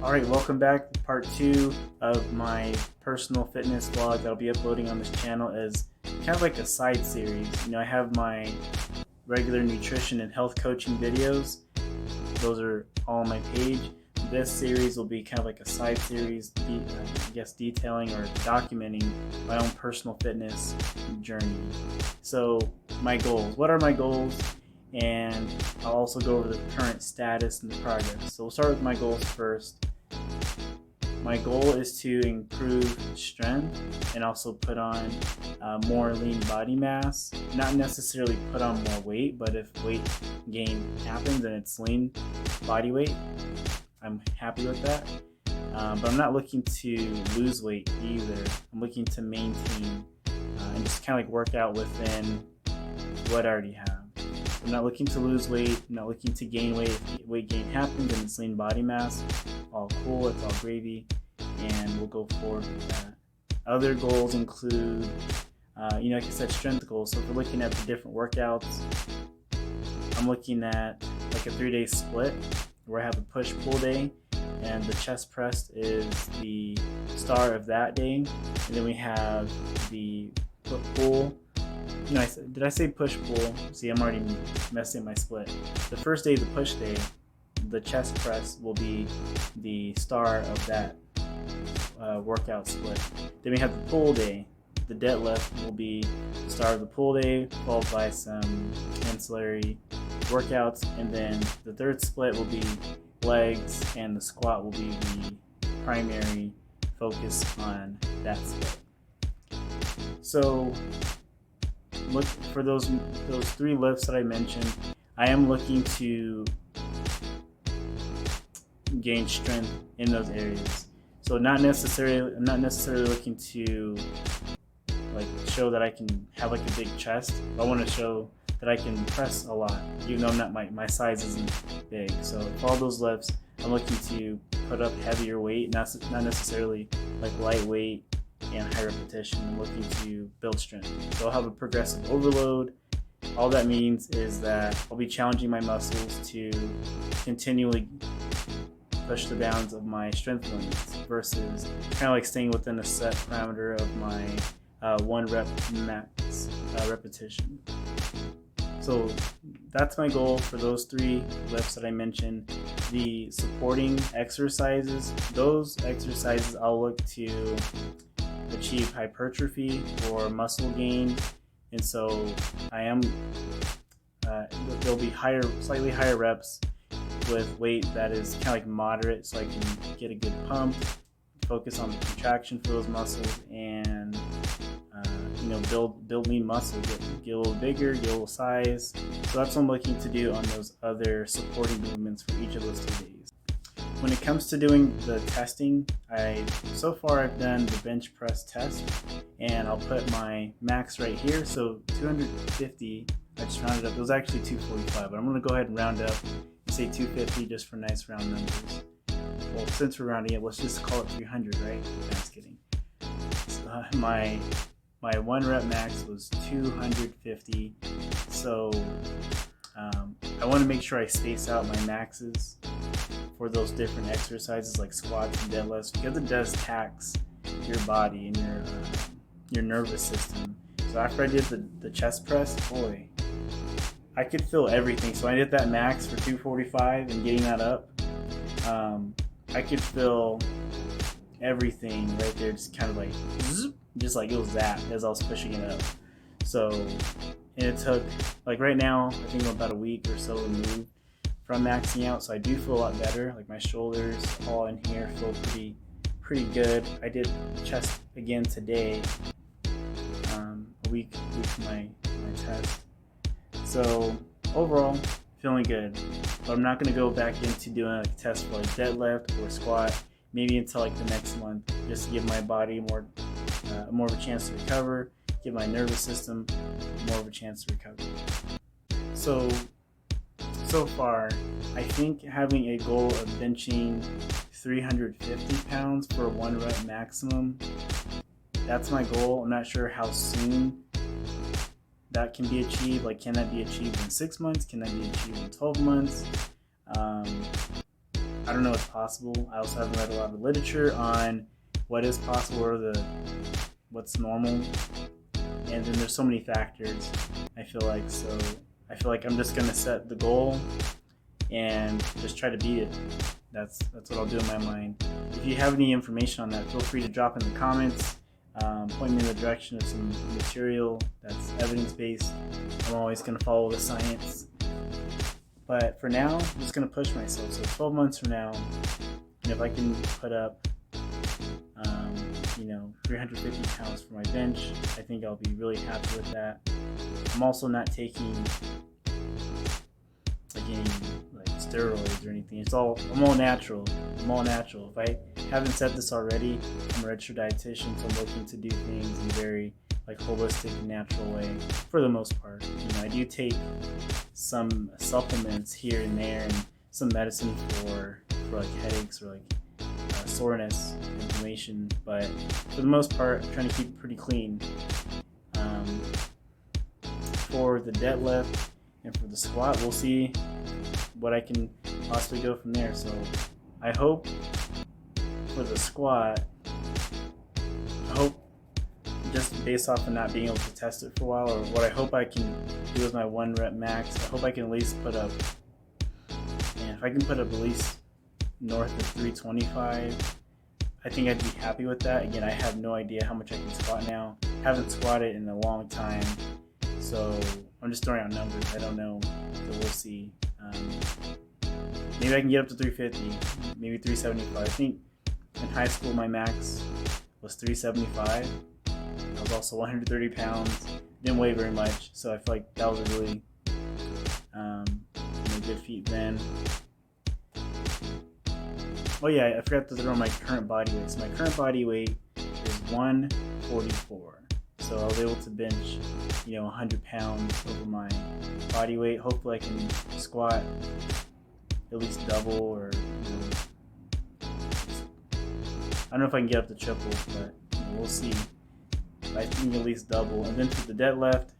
Alright, welcome back. Part 2 of my personal fitness vlog that I'll be uploading on this channel is kind of like a side series. I have my regular nutrition and health coaching videos. Those are all on my page. This series will be kind of like a side series, detailing or documenting my own personal fitness journey. So my goals. What are my goals? And I'll also go over the current status and the progress. So we'll start with my goals first. My goal is to improve strength and also put on more lean body mass. Not necessarily put on more weight, but if weight gain happens and it's lean body weight, I'm happy with that. But I'm not looking to lose weight either. I'm looking to maintain and just kind of like work out within what I already have. I'm not looking to lose weight, I'm not looking to gain weight. If weight gain happens and it's lean body mass, all cool, it's all gravy, and we'll go forward with that. Other goals include, like I said, strength goals. So if we're looking at the different workouts, I'm looking at like a 3-day split where I have a push-pull day, and the chest press is the star of that day, and then we have the pull. Did I say push-pull? See, I'm already messing my split. The first day, the push day, the chest press will be the star of that workout split. Then we have the pull day. The deadlift will be the star of the pull day, followed by some ancillary workouts. And then the third split will be legs, and the squat will be the primary focus on that split. So look for those 3 lifts that I mentioned. I am looking to gain strength in those areas. So I'm not necessarily looking to like show that I can have like a big chest. I want to show that I can press a lot, even though I'm not my size isn't big. So for all those lifts, I'm looking to put up heavier weight, not necessarily like lightweight and high repetition. I'm looking to build strength. So I'll have a progressive overload. All that means is that I'll be challenging my muscles to continually push the bounds of my strength limits versus kind of like staying within a set parameter of my 1 rep max repetition. So that's my goal for those 3 lifts that I mentioned. The supporting exercises, those exercises I'll look to achieve hypertrophy or muscle gain, and so I am there'll be slightly higher reps with weight that is kind of like moderate, so I can get a good pump, focus on the contraction for those muscles, and build lean muscle, get a little bigger, get a little size. So that's what I'm looking to do on those other supporting movements for each of those 2 days. When it comes to doing the testing, so far I've done the bench press test, and I'll put my max right here. So 250, I just rounded up. It was actually 245, but I'm going to go ahead and round up and say 250 just for nice round numbers. Well, since we're rounding it, let's just call it 300, right? No, just kidding. So, my 1 rep max was 250, so I want to make sure I space out my maxes for those different exercises like squats and deadlifts, because it does tax your body and your nervous system. So after I did the chest press, boy, I could feel everything. So I did that max for 245 and getting that up, I could feel everything right there, just kind of like zoop, just like it was that as I was pushing it up. So, and it took, like right now, I think I'm about a week or so removed from maxing out, so I do feel a lot better. Like my shoulders, all in here, feel pretty good. I did chest again today, a week from my test. So overall, feeling good. But I'm not gonna go back into doing like a test for like deadlift or squat, maybe until like the next month, just to give my body more of a chance to recover, give my nervous system more of a chance to recover. So far, I think having a goal of benching 350 pounds for a 1 rep maximum, that's my goal. I'm not sure how soon that can be achieved. Like, can that be achieved in 6 months? Can that be achieved in 12 months? I don't know what's possible. I also haven't read a lot of literature on what is possible or what's normal. And then there's so many factors, I feel like. So I feel like I'm just gonna set the goal and just try to beat it. That's what I'll do in my mind. If you have any information on that, feel free to drop in the comments. Point me in the direction of some material that's evidence-based. I'm always going to follow the science. But for now, I'm just going to push myself. So 12 months from now, if I can put up 350 pounds for my bench, I think I'll be really happy with that. I'm also not taking any steroids or anything. I'm all natural. If I haven't said this already, I'm a registered dietitian, so I'm looking to do things in a very holistic, natural way for the most part. I do take some supplements here and there and some medicine for headaches or soreness, inflammation, but for the most part, I'm trying to keep it pretty clean. For the deadlift and for the squat, we'll see what I can possibly go from there. So I hope for the squat, just based off of not being able to test it for a while, or what I hope I can do is my 1 rep max. I hope I can at least put up, and if I can put up at least north of 325, I think I'd be happy with that. Again, I have no idea how much I can squat now. Haven't squatted in a long time, so I'm just throwing out numbers. I don't know, so we'll see. Maybe I can get up to 350, maybe 375. I think in high school my max was 375. I was also 130 pounds, didn't weigh very much, so I feel like that was a really good feat then. Oh yeah, I forgot to throw my current body weight. So my current body weight is 144. So I was able to bench, 100 pounds over my body weight. Hopefully I can squat at least double, or I don't know if I can get up to triple, but we'll see. I think at least double. And then for the deadlift,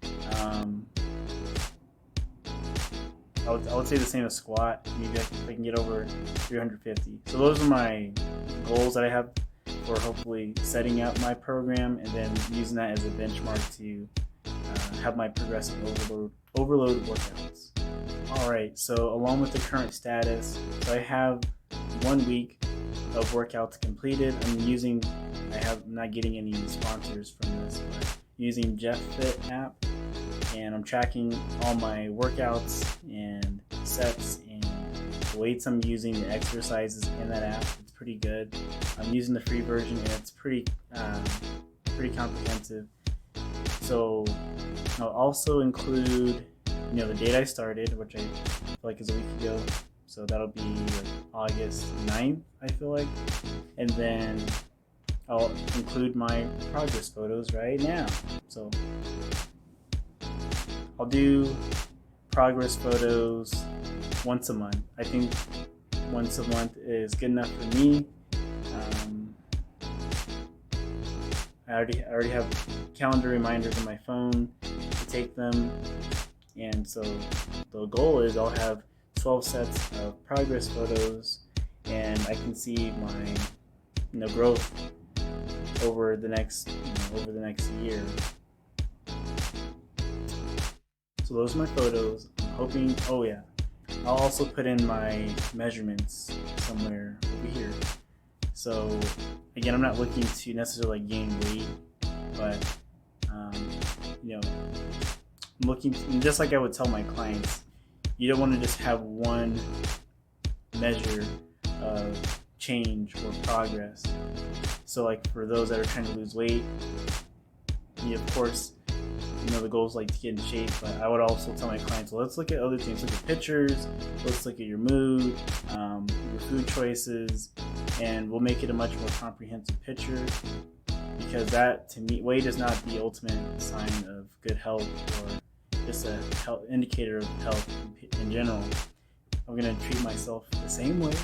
I would say the same as squat. Maybe I can get over 350. So those are my goals that I have for hopefully setting up my program and then using that as a benchmark to have my progressive overload workouts. Alright, so along with the current status, so I have 1 week of workouts completed. I'm not getting any sponsors from this, but using JeffFit app, and I'm tracking all my workouts and sets and the weights I'm using, the exercises in that app. It's pretty good. I'm using the free version and it's pretty comprehensive. So I'll also include the date I started, which I feel like is a week ago. So that'll be August 9th, I feel like. And then I'll include my progress photos right now. So I'll do progress photos once a month. I think once a month is good enough for me. I already have calendar reminders on my phone to take them, and so the goal is I'll have 12 sets of progress photos, and I can see my growth over the next year. So those are my photos. I'm hoping. Oh yeah, I'll also put in my measurements somewhere over here. So again, I'm not looking to necessarily gain weight, but I'm looking to, just like I would tell my clients, you don't want to just have one measure of change or progress. So for those that are trying to lose weight, of course, the goal is to get in shape, but I would also tell my clients, well, let's look at other things. Look at pictures, let's look at your mood, your food choices, and we'll make it a much more comprehensive picture, because that, to me, weight is not the ultimate sign of good health or just a health indicator of health in general. I'm going to treat myself the same way.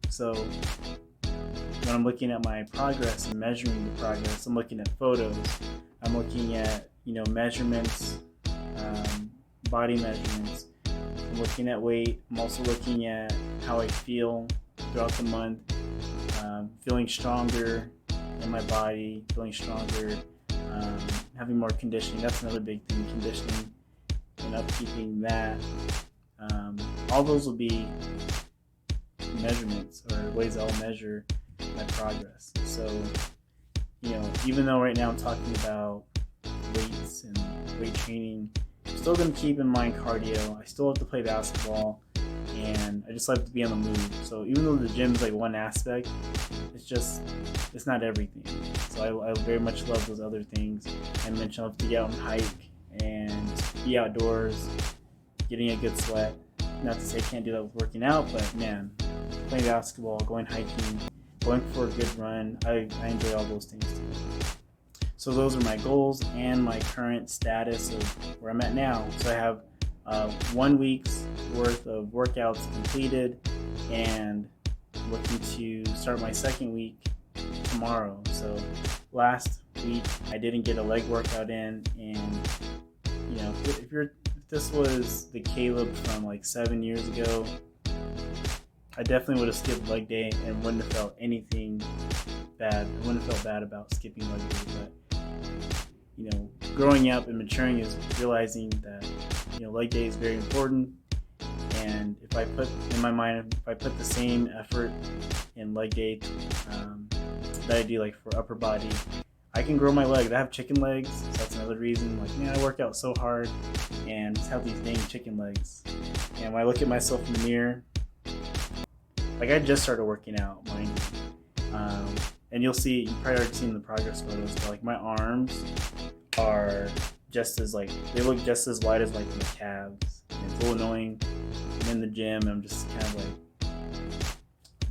So when I'm looking at my progress and measuring the progress, I'm looking at photos, I'm looking at measurements, body measurements. I'm looking at weight. I'm also looking at how I feel. throughout the month, feeling stronger in my body, feeling stronger, having more conditioning. That's another big thing, conditioning and upkeeping that. All those will be measurements or ways I'll measure my progress. So, even though right now I'm talking about weights and weight training, I'm still going to keep in mind cardio. I still have to play basketball, and I just like to be on the move. So even though the gym is like one aspect, it's not everything. So I very much love those other things. I mentioned I love to get out and hike and be outdoors, getting a good sweat. Not to say I can't do that with working out, but man, playing basketball, going hiking, going for a good run, I enjoy all those things too. So those are my goals and my current status of where I'm at now. So I have 1 week's worth of workouts completed, and looking to start my second week tomorrow. So last week I didn't get a leg workout in, and if this was the Caleb from like 7 years ago, I definitely would have skipped leg day and wouldn't have felt anything bad. I wouldn't have felt bad about skipping leg day. But growing up and maturing is realizing that leg day is very important. And if I put the same effort in leg day that I do like for upper body, I can grow my legs. I have chicken legs, so that's another reason. Like, man, I work out so hard and just have these dang chicken legs. And when I look at myself in the mirror, like I just started working out, mind you. And you probably already seen the progress photos, but like my arms are they look just as wide as like my calves. And it's a little annoying. I'm in the gym and I'm just kind of like,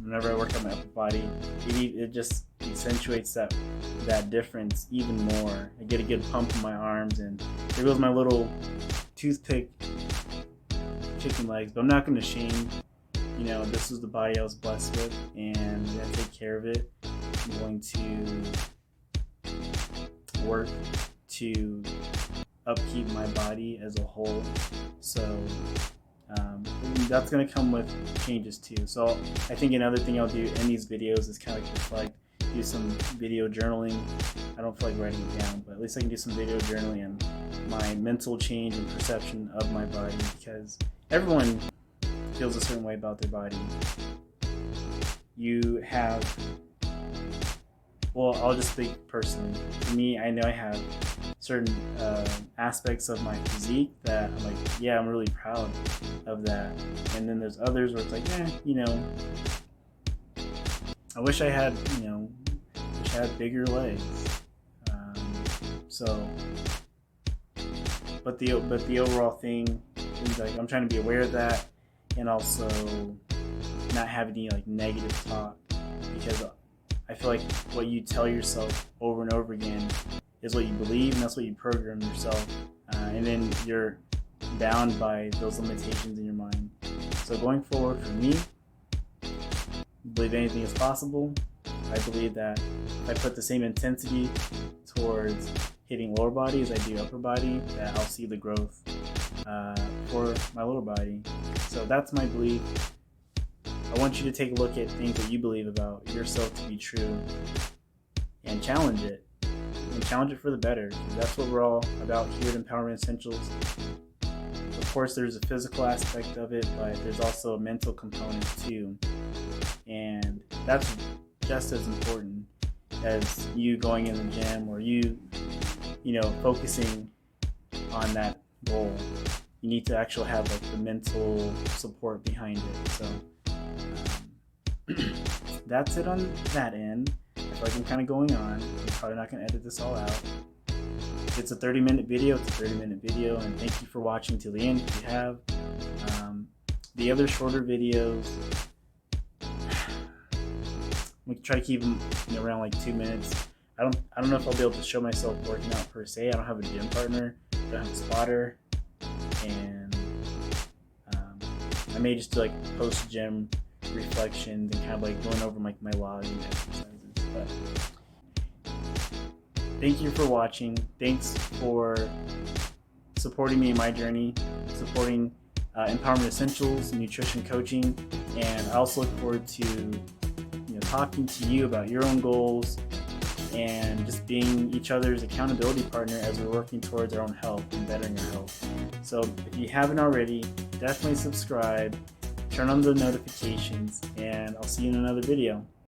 whenever I work on my upper body, it just accentuates that difference even more. I get a good pump in my arms, and there goes my little toothpick chicken legs. But I'm not going to shame. This is the body I was blessed with, and I'm going to take care of it. I'm going to work to upkeep my body as a whole. So that's going to come with changes too. So I think another thing I'll do in these videos is kind of like reflect, do some video journaling. I don't feel like writing it down, but at least I can do some video journaling and my mental change and perception of my body, because everyone feels a certain way about their body. I'll just speak personally. For me, I know I have certain aspects of my physique that I'm like, yeah, I'm really proud of that. And then there's others where it's like, I wish I had, bigger legs. But the overall thing is like I'm trying to be aware of that, and also not have any like negative talk, because I feel like what you tell yourself over and over again is what you believe, and that's what you program yourself, and then you're bound by those limitations in your mind. So going forward, for me, I believe anything is possible. I believe that if I put the same intensity towards hitting lower body as I do upper body, that I'll see the growth for my lower body. So that's my belief. I want you to take a look at things that you believe about yourself to be true and challenge it. And challenge it for the better. That's what we're all about here at Empowerment Essentials. Of course, there's a physical aspect of it, but there's also a mental component too. And that's just as important as you going in the gym or you focusing on that goal. You need to actually have like the mental support behind it. So that's it on that end. I feel like I'm kind of going on. I'm probably not going to edit this all out. It's a 30-minute video. And thank you for watching till the end if you have. The other shorter videos, we can try to keep them around like 2 minutes. I don't know if I'll be able to show myself working out per se. I don't have a gym partner. I don't have a spotter. And I may just do like post-gym reflections and kind of like going over like my logging exercises. But thank you for watching. Thanks for supporting me in my journey, supporting Empowerment Essentials, nutrition coaching, and I also look forward to talking to you about your own goals and just being each other's accountability partner as we're working towards our own health and bettering our health. So if you haven't already, definitely subscribe, turn on the notifications, and I'll see you in another video.